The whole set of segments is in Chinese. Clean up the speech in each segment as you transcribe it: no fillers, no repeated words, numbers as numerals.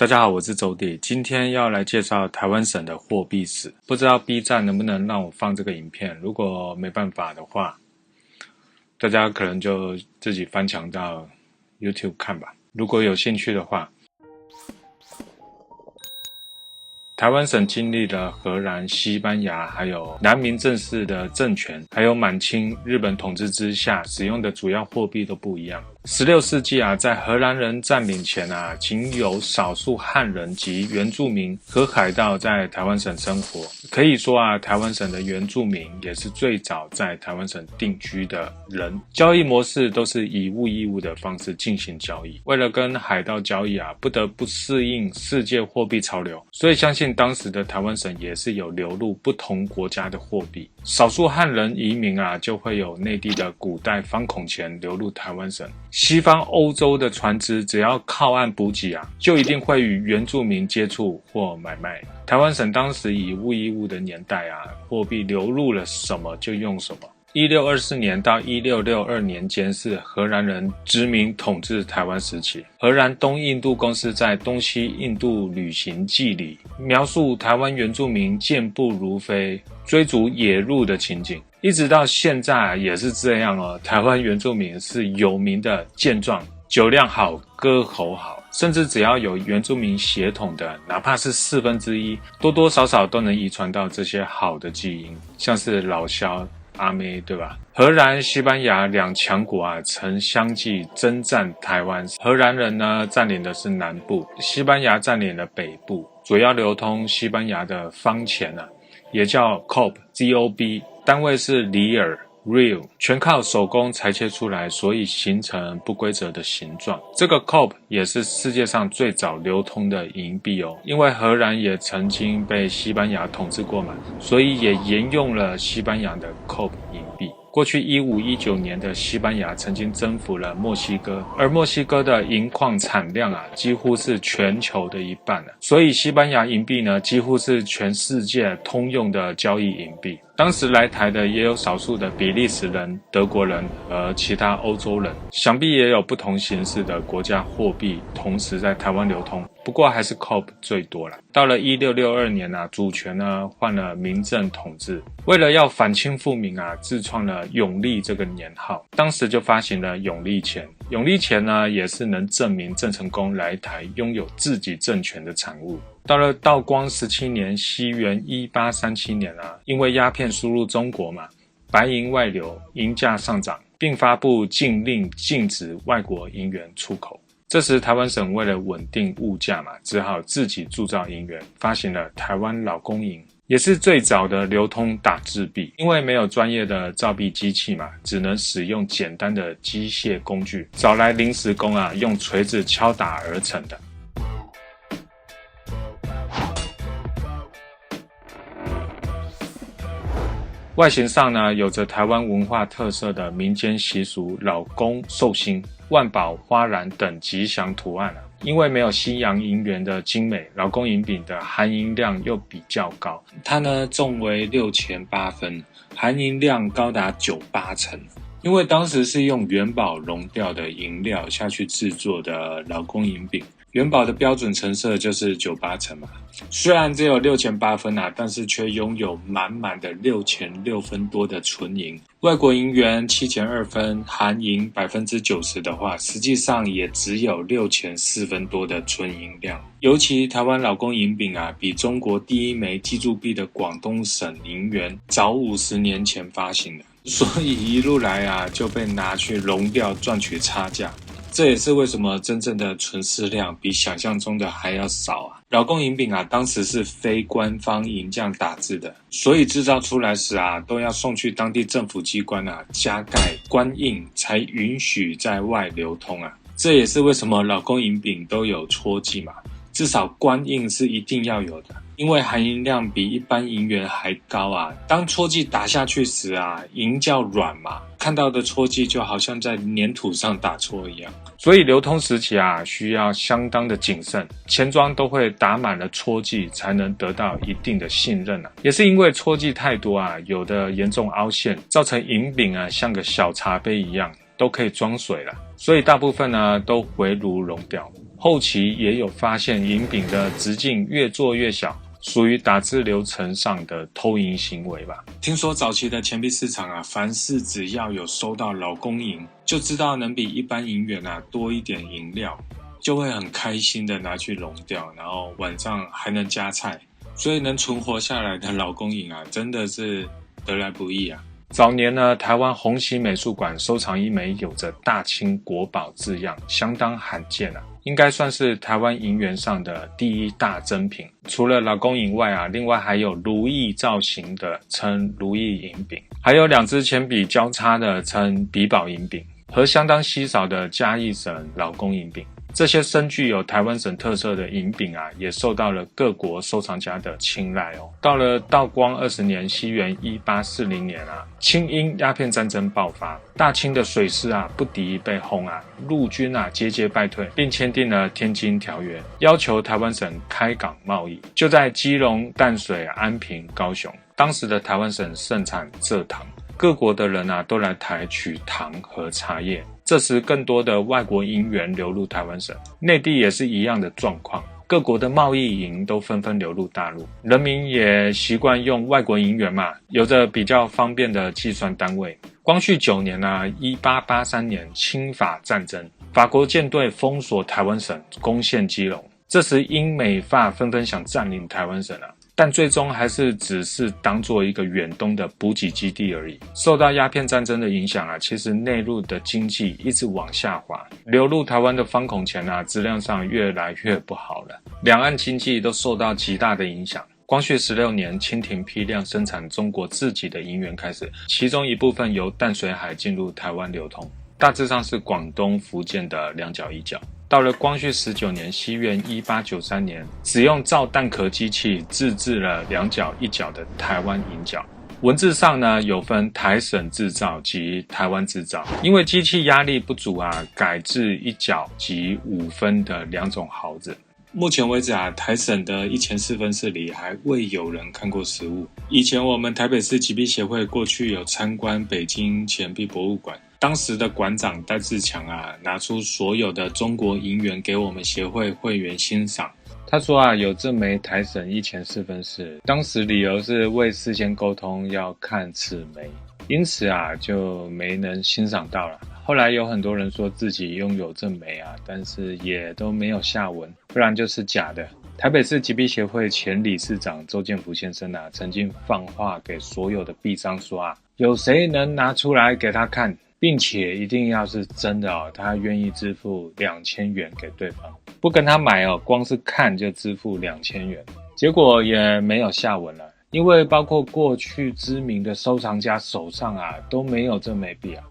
大家好，我是周弟，今天要来介绍台湾省的货币史。不知道 B 站能不能让我放这个影片，如果没办法的话，大家可能就自己翻墙到 YouTube 看吧。如果有兴趣的话，台湾省经历了荷兰、西班牙还有南明正式的政权，还有满清日本统治之下，使用的主要货币都不一样。16世纪在荷兰人占领前仅有少数汉人及原住民和海盗在台湾省生活。可以说台湾省的原住民也是最早在台湾省定居的人。交易模式都是以物易物的方式进行交易。为了跟海盗交易不得不适应世界货币潮流，所以相信当时的台湾省也是有流入不同国家的货币。少数汉人移民就会有内地的古代方孔钱流入台湾省。西方欧洲的船只只要靠岸补给就一定会与原住民接触或买卖。台湾省当时以物易物的年代货币流入了什么就用什么。1624年到1662年间是荷兰人殖民统治台湾时期。荷兰东印度公司在东西印度旅行记里描述台湾原住民健步如飞追逐野鹿的情景，一直到现在也是这样台湾原住民是有名的健壮，酒量好，歌喉好，甚至只要有原住民血统的，哪怕是1/4，多多少少都能遗传到这些好的基因，像是老萧、阿妹，对吧？荷兰、西班牙两强国曾相继征战台湾。荷兰人呢占领的是南部，西班牙占领了北部，主要流通西班牙的方钱也叫 COB， 单位是里尔 real， 全靠手工裁切出来，所以形成不规则的形状。这个 COB 也是世界上最早流通的银币因为荷兰也曾经被西班牙统治过嘛，所以也沿用了西班牙的 COB 银币。过去1519年的西班牙曾经征服了墨西哥，而墨西哥的银矿产量几乎是全球的一半所以西班牙银币呢几乎是全世界通用的交易银币。当时来台的也有少数的比利时人、德国人和其他欧洲人，想必也有不同形式的国家货币同时在台湾流通，不过还是 COB 最多了。到了1662年主权呢换了明政统治，为了要反清复明自创了永历这个年号，当时就发行了永历钱。永历钱呢也是能证明郑成功来台拥有自己政权的产物。到了道光17年西元1837年因为鸦片输入中国嘛，白银外流，银价上涨，并发布禁令禁止外国银元出口。这时台湾省为了稳定物价嘛，只好自己铸造银元，发行了台湾老公银，也是最早的流通打字币。因为没有专业的造币机器嘛，只能使用简单的机械工具，找来临时工用锤子敲打而成的。外形上呢，有着台湾文化特色的民间习俗老公寿星、万宝花篮等吉祥图案因为没有西洋银元的精美，老公银饼的含银量又比较高，它呢重为6800分，含银量高达98成。因为当时是用元宝熔掉的银料下去制作的老公银饼，元宝的标准成色就是98成嘛。虽然只有6800分但是却拥有满满的6006分多的纯银。外国银元7002分，含银90%的话，实际上也只有6004分多的纯银量。尤其台湾老公银饼比中国第一枚基铸币的广东省银元早50年前发行的，所以一路来就被拿去熔掉赚取差价。这也是为什么真正的存世量比想象中的还要少老公银饼当时是非官方银匠打制的，所以制造出来时都要送去当地政府机关加盖官印才允许在外流通这也是为什么老公银饼都有戳记嘛，至少官印是一定要有的，因为含银量比一般银元还高当戳记打下去时银较软嘛，看到的戳记就好像在粘土上打戳一样，所以流通时期需要相当的谨慎，钱庄都会打满了戳记才能得到一定的信任也是因为戳记太多有的严重凹陷，造成银饼像个小茶杯一样都可以装水了，所以大部分呢都回炉熔掉。后期也有发现银饼的直径越做越小，属于打字流程上的偷银行为吧。听说早期的钱币市场啊，凡是只要有收到老公银，就知道能比一般银元啊多一点银料，就会很开心的拿去熔掉，然后晚上还能加菜。所以能存活下来的老公银啊，真的是得来不易啊。早年呢，台湾红旗美术馆收藏一枚有着大清国宝字样，相当罕见啊，应该算是台湾银元上的第一大珍品。除了老公银外啊，另外还有如意造型的称如意银饼，还有2支铅笔交叉的称比宝银饼，和相当稀少的嘉义省老公银饼。这些深具有台湾省特色的银饼啊，也受到了各国收藏家的青睐哦。到了道光20年，西元1840年啊，清英鸦片战争爆发，大清的水师啊不敌被轰啊，陆军啊节节败退，并签订了天津条约，要求台湾省开港贸易。就在基隆、淡水、安平、高雄，当时的台湾省盛产蔗糖，各国的人啊都来台取糖和茶叶。这时更多的外国银元流入台湾省，内地也是一样的状况，各国的贸易银都纷纷流入大陆，人民也习惯用外国银元嘛，有着比较方便的计算单位。光绪9年啊，1883年清法战争，法国舰队封锁台湾省，攻陷基隆，这时英美法纷纷想占领台湾省啊，但最终还是只是当做一个远东的补给基地而已。受到鸦片战争的影响啊，其实内陆的经济一直往下滑，流入台湾的方孔钱啊，质量上越来越不好了，两岸经济都受到极大的影响。光绪16年，清廷批量生产中国自己的银元开始，其中一部分由淡水海进入台湾流通，大致上是广东、福建的两角一角。到了光绪19年，西元1893年，使用造蛋壳机器自制了两角一角的台湾银角。文字上呢，有分台省制造及台湾制造，因为机器压力不足啊，改制1角及5分的2种毫子。目前为止啊，台省的1钱4分式里还未有人看过实物。以前我们台北市集币协会过去有参观北京钱币博物馆，当时的馆长戴志强啊，拿出所有的中国银元给我们协会会员欣赏。他说啊，有这枚台省1钱4分式，当时理由是未事先沟通要看此枚，因此啊就没能欣赏到了。后来有很多人说自己拥有这枚啊，但是也都没有下文，不然就是假的。台北市集币协会前理事长周建福先生啊，曾经放话给所有的币商说啊，有谁能拿出来给他看，并且一定要是真的哦，他愿意支付2000元给对方，不跟他买哦，光是看就支付2000元。结果也没有下文了，因为包括过去知名的收藏家手上啊都没有这枚币啊。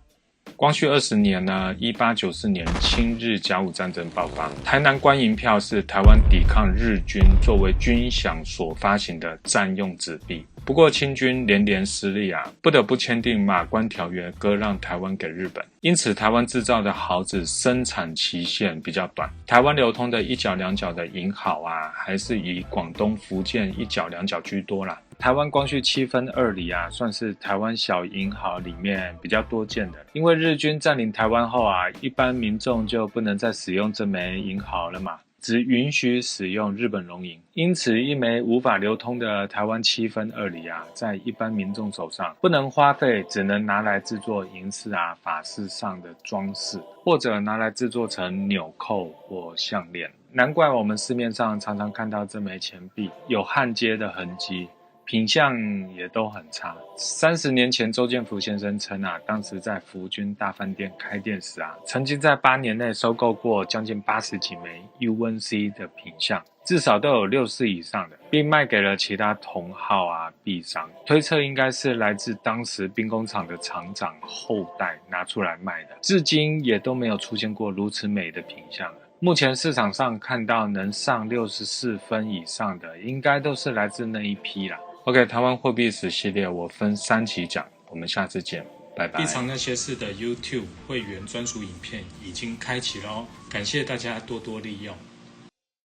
光绪20年呢，1894年清日甲午战争爆发，台南官银票是台湾抵抗日军作为军饷所发行的占用纸币。不过清军连连失利啊，不得不签订马关条约，割让台湾给日本。因此台湾制造的毫子生产期限比较短，台湾流通的1角2角的银毫啊，还是以广东、福建1角2角居多啦。台湾光绪7分2厘啊，算是台湾小银毫里面比较多见的。因为日军占领台湾后啊，一般民众就不能再使用这枚银毫了嘛，只允许使用日本龙银。因此一枚无法流通的台湾7分2厘啊，在一般民众手上不能花费，只能拿来制作银饰啊、法饰上的装饰，或者拿来制作成纽扣或项链。难怪我们市面上常常看到这枚钱币有焊接的痕迹，品相也都很差。30年前，周建福先生称啊，当时在福军大饭店开店时啊，曾经在8年内收购过将近80几枚 UNC 的品相，至少都有64以上的，并卖给了其他同号啊币商。推测应该是来自当时兵工厂的厂长后代拿出来卖的，至今也都没有出现过如此美的品相。目前市场上看到能上64分以上的，应该都是来自那一批啦。OK， 台湾货币史系列我分3期讲，我们下次见，拜拜。币藏那些事的 YouTube 会员专属影片已经开启了哦，感谢大家多多利用。